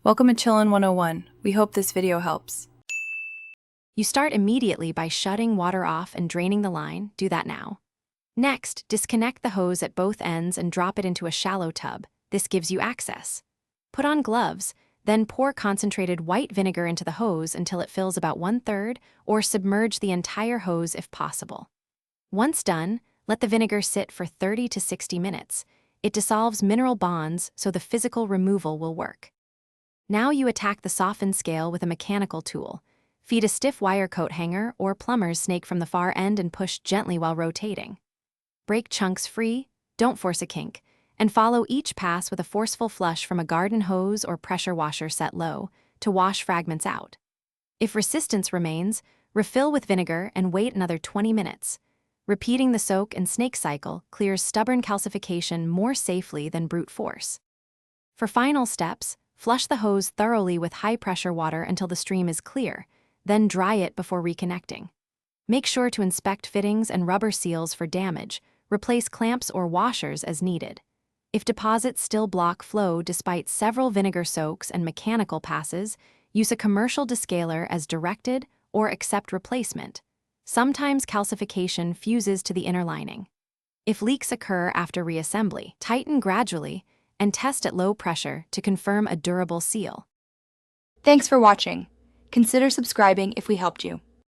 Welcome to Chillin' 101. We hope this video helps. You start immediately by shutting water off and draining the line. Do that now. Next, disconnect the hose at both ends and drop it into a shallow tub. This gives you access. Put on gloves, then pour concentrated white vinegar into the hose until it fills about 1/3, or submerge the entire hose if possible. Once done, let the vinegar sit for 30 to 60 minutes. It dissolves mineral bonds, so the physical removal will work. Now you attack the softened scale with a mechanical tool. Feed a stiff wire coat hanger or plumber's snake from the far end and push gently while rotating. Break chunks free, don't force a kink, and follow each pass with a forceful flush from a garden hose or pressure washer set low to wash fragments out. If resistance remains, refill with vinegar and wait another 20 minutes. Repeating the soak and snake cycle clears stubborn calcification more safely than brute force. For final steps, flush the hose thoroughly with high-pressure water until the stream is clear, then dry it before reconnecting. Make sure to inspect fittings and rubber seals for damage. Replace clamps or washers as needed. If deposits still block flow despite several vinegar soaks and mechanical passes, use a commercial descaler as directed or accept replacement. Sometimes calcification fuses to the inner lining. If leaks occur after reassembly, tighten gradually and test at low pressure to confirm a durable seal. Thanks for watching. Consider subscribing if we helped you.